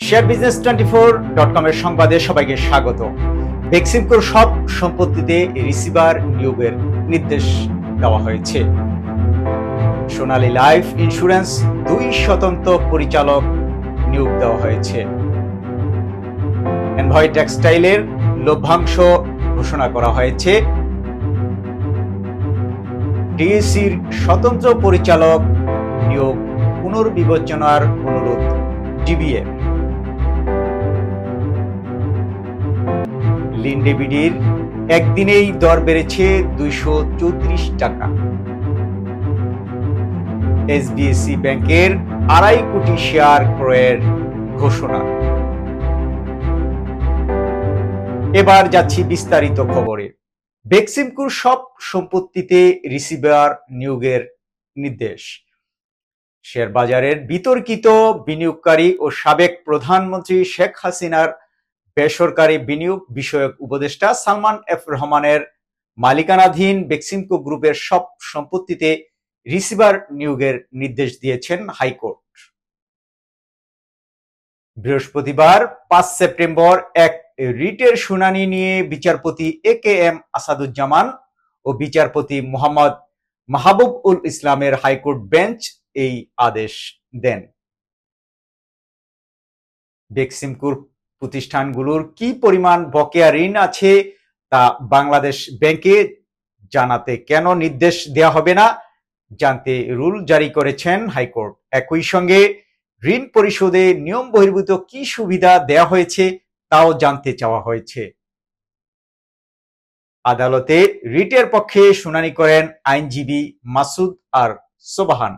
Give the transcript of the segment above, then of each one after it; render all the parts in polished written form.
Share business 24.com এর সংবাদে সবাইকে স্বাগত। বেক্সিমকোর সব সম্পত্তিতে রিসিভার নিয়োগের নির্দেশ দেওয়া হয়েছে। সোনালী লাইফ ইন্স্যুরেন্স 2 স্বতন্ত্র পরিচালক নিয়োগ দেওয়া হয়েছে। এনভয় টেক্সটাইলের লভ্যাংশ ঘোষণা করা হয়েছে। ডিএসির স্বতন্ত্র পরিচালক নিয়োগ পুনর্বিবেচনার অনুরোধ ডিবিএ। লিন্ডেবিডির একদিনেই দর বেড়েছে 234 টাকা। এসবিএসসি ব্যাংকের 2.5 কোটি শেয়ার ক্রয়ের ঘোষণা। এবার যাচ্ছি বিস্তারিত খবরে। বেক্সিমকোর সব সম্পত্তিতে রিসিভার নিয়োগের নির্দেশ। শেয়ার বাজারের বিতর্কিত বিনিয়োগকারী ও সাবেক প্রধানমন্ত্রী শেখ হাসিনার বেসরকারি বিনিয়োগ বিষয়ক উপদেষ্টা সালমান এফ রহমানের মালিকানাধীন বেক্সিমকো গ্রুপের সব সম্পত্তিতে রিসিভার নিয়োগের নির্দেশ দিয়েছেন হাইকোর্ট। বৃহস্পতিবার 5 সেপ্টেম্বর এক রিটের শুনানি নিয়ে বিচারপতি AKM আসাদুজ্জামান ও বিচারপতি মোহাম্মদ মাহবুব উল ইসলামের হাইকোর্ট বেঞ্চ এই আদেশ দেন। বেক্সিমকোর প্রতিষ্ঠানগুলোর কি পরিমাণ বকেয়া ঋণ আছে তা বাংলাদেশ ব্যাংকে জানাতে কেন নির্দেশ দেওয়া হবে না জানতে রুল জারি করেছেন হাইকোর্ট। একই সঙ্গে ঋণ পরিশোধে নিয়ম বহির্ভূত কি সুবিধা দেওয়া হয়েছে তাও জানতে চাওয়া হয়েছে। আদালতে রিটের পক্ষে শুনানি করেন আইনজীবী মাসুদ আর সোবাহান।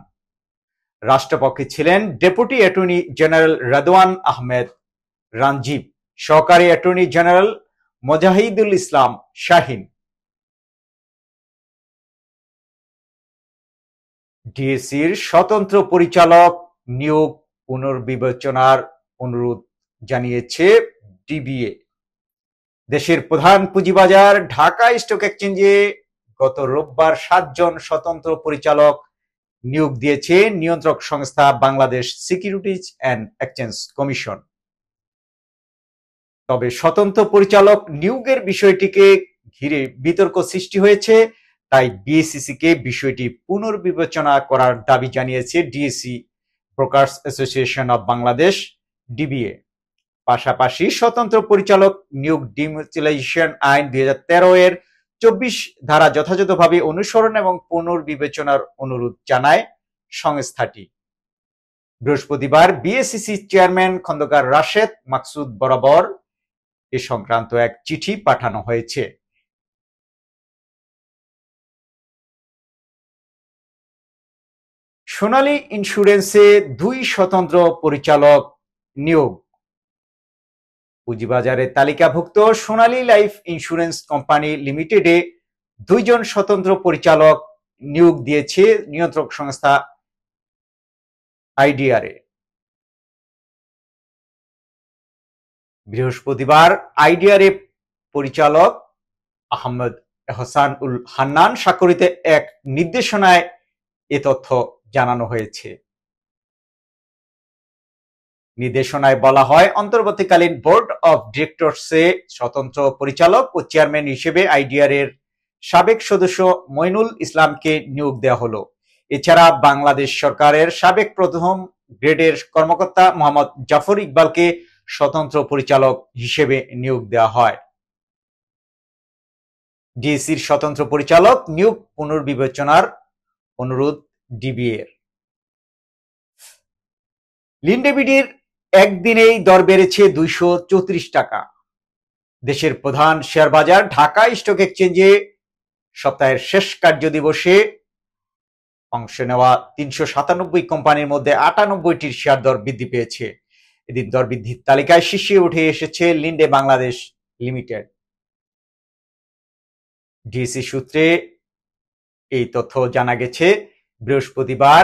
রাষ্ট্রপক্ষে ছিলেন deputy attorney general Radwan Ahmed Ranjib, সহকারী অ্যাটর্নি জেনারেল মোজাহিদুল ইসলাম শাহিন। ডিএসির স্বতন্ত্র পরিচালক নিয়োগ পুনর্বিবেচনার অনুরোধ জানিয়েছে ডিবিএ। দেশের প্রধান পুঁজিবাজার ঢাকা স্টক এক্সচেঞ্জে গত রোববার 7 জন স্বতন্ত্র পরিচালক নিয়োগ দিয়েছে নিয়ন্ত্রক সংস্থা Bangladesh securities and exchange commission. তবে স্বতন্ত্র পরিচালক নিয়োগের বিষয়টিকে ঘিরে বিতর্ক সৃষ্টি হয়েছে, তাই বিএসইসি কে বিষয়টি পুনর্বিবেচনা করার দাবি জানিয়েছে DSE brokers association of Bangladesh DBA. পাশাপাশি স্বতন্ত্র পরিচালক নিয়োগ ডিমিউচুয়ালাইজেশন আইন 2013 এর 24 ধারা যথাযথভাবে অনুসরণ এবং পুনর্বিবেচনার অনুরোধ জানায় সংস্থাটি। বৃহস্পতিবার বিএসইসি চেয়ারম্যান খন্দকার রাশেদ মাকসুদ বরাবর এ সংক্রান্ত এক চিঠি পাঠানো হয়েছে। সোনালী ইন্স্যুরেন্সে 2 স্বতন্ত্র পরিচালক নিয়োগ। পুঁজিবাজারে তালিকাভুক্ত সোনালী লাইফ ইন্স্যুরেন্স কোম্পানি লিমিটেডে 2 জন স্বতন্ত্র পরিচালক নিয়োগ দিয়েছে নিয়ন্ত্রক সংস্থা আইডিআরএ। বৃহস্পতিবার আইডিআরএ পরিচালক আহমদ এহসান উল হান্নান স্বাক্ষরিত এক নির্দেশনায় এ তথ্য জানানো হয়েছে। নির্দেশনায় বলা হয়, অন্তর্বর্তীকালীন বোর্ড অব ডিরেক্টরসে স্বতন্ত্র পরিচালক ও চেয়ারম্যান হিসেবে আইডিআরএর সাবেক সদস্য মইনুল ইসলামকে নিয়োগ দেওয়া হলো। এছাড়া বাংলাদেশ সরকারের সাবেক প্রথম গ্রেডের কর্মকর্তা মোহাম্মদ জাফর ইকবালকে স্বতন্ত্র পরিচালক হিসেবে নিয়োগ দেওয়া হয়। ডিএসির স্বতন্ত্র পরিচালক নিয়োগ পুনর্বিবেচনার অনুরোধ ডিবিএর। লিন্ডেবিডির একদিনেই দর বেড়েছে 234 টাকা। দেশের প্রধান শেয়ার বাজার ঢাকা স্টক এক্সচেঞ্জে সপ্তাহের শেষ কার্য দিবসে অংশ নেওয়া 397 কোম্পানির মধ্যে 98টির শেয়ার দর বৃদ্ধি পেয়েছে। এদিন দর বৃদ্ধির তালিকায় শীর্ষে উঠে এসেছে লিন্ডে বাংলাদেশ লিমিটেড। ডিএসি সূত্রে এই তথ্য জানা গেছে। বৃহস্পতিবার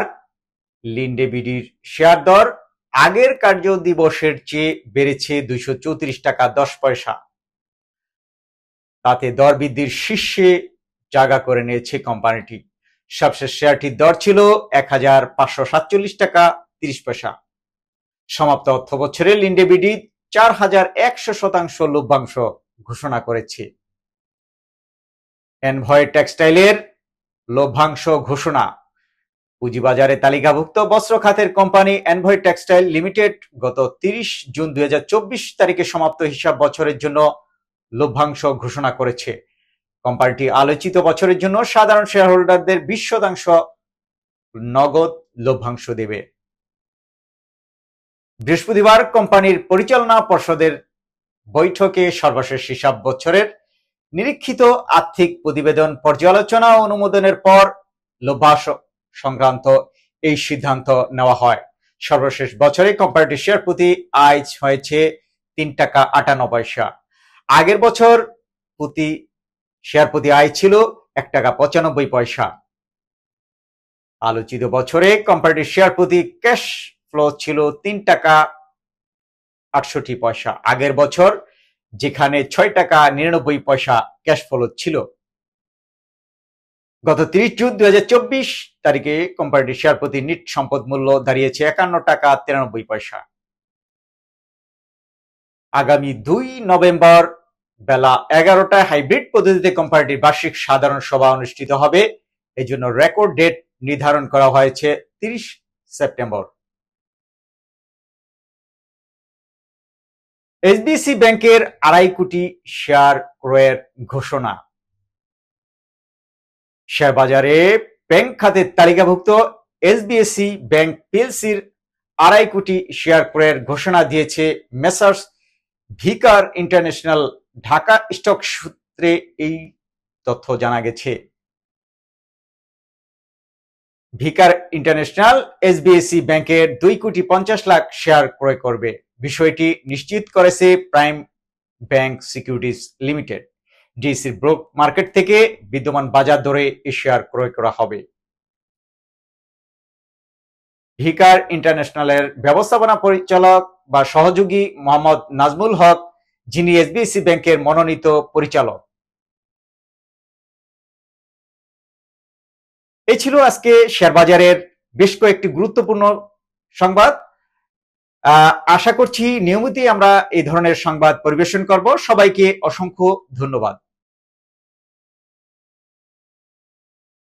লিন্ডেবিডির শেয়ার দর আগের কার্য দিবসের চেয়ে বেড়েছে 234 টাকা 10 পয়সা। তাতে দর বৃদ্ধির শীর্ষে জায়গা করে নিয়েছে কোম্পানিটি। সবশেষ শেয়ারটির দর ছিল 1547 টাকা 30 পয়সা। সমাপ্ত অর্থ বছরে লিন্ডে বিডি 4100% লভ্যাংশ ঘোষণা করেছে। এনভয় টেক্সটাইলের লভ্যাংশ ঘোষণা। পুঁজিবাজারে তালিকাভুক্ত বস্ত্র খাতের কোম্পানি এনভয় টেক্সটাইল লিমিটেড গত 30 জুন 2024 তারিখে সমাপ্ত হিসাব বছরের জন্য লভ্যাংশ ঘোষণা করেছে। কোম্পানিটি আলোচিত বছরের জন্য সাধারণ শেয়ারহোল্ডারদের 20% নগদ লভ্যাংশ দেবে। বৃহস্পতিবার কোম্পানির পরিচালনা পর্ষদের বৈঠকে সর্বশেষ হিসাব বছরের নিরীক্ষিত আর্থিক প্রতিবেদন পর্যালোচনা ও অনুমোদনের পর লভ্যাংশ সংক্রান্ত এই সিদ্ধান্ত নেওয়া হয়। সর্বশেষ বছরে কোম্পানিটির শেয়ার প্রতি আয় হয়েছে 3 টাকা 58 পয়সা। আগের বছর প্রতি শেয়ার প্রতি আয় ছিল 1 টাকা 95 পয়সা। আলোচিত বছরে কোম্পানিটির শেয়ার প্রতি ক্যাশ ফ্লো ছিল 3 টাকা 68 পয়সা। আগের বছর যেখানে 6 টাকা 99 পয়সা ক্যাশ ফ্লো ছিল। গত 30 জুন 2024 তারিখে কোম্পানিটির শেয়ার প্রতি নিট সম্পদ মূল্য দাঁড়িয়েছে 51 টাকা 93 পয়সা। আগামী 2 নভেম্বর বেলা 11টায় হাইব্রিড পদ্ধতিতে কোম্পানিটির বার্ষিক সাধারণ সভা অনুষ্ঠিত হবে। এই জন্য রেকর্ড ডেট নির্ধারণ করা হয়েছে 30 সেপ্টেম্বর। এসবিসি ব্যাংকের 2.5 কোটি শেয়ার ক্রয়ের ঘোষণা। শেয়ার বাজারে ব্যাংক খাতের তালিকাভুক্ত এসবিএসি ব্যাংক পিএলসির 2.5 কোটি শেয়ার ক্রয়ের ঘোষণা দিয়েছে মেসার্স ভিকার ইন্টারন্যাশনাল। ঢাকা স্টক সূত্রে এই তথ্য জানা গেছে। ভিকার ইন্টারন্যাশনাল এসবিএসি ব্যাংকের 2 কোটি 50 লাখ শেয়ার ক্রয় করবে। বিষয়টি নিশ্চিত করেছে প্রাইম ব্যাংক সিকিউরিটিজ লিমিটেড। ডিএসসির ব্রোক মার্কেট থেকে বিদ্যমান বাজার দরে এই শেয়ার ক্রয় করা হবে। ভিকার ইন্টারন্যাশনালের ব্যবস্থাপনা পরিচালক বা সহযোগী মোহাম্মদ নাজমুল হক, যিনি এসবিএসি ব্যাংকের মনোনীত পরিচালক। এই ছিল আজকে শেয়ার বাজারের বেশ কয়েকটি গুরুত্বপূর্ণ সংবাদ। আশা করছি নিয়মিতই আমরা এই ধরনের সংবাদ পরিবেশন করব। সবাইকে অসংখ্য ধন্যবাদ।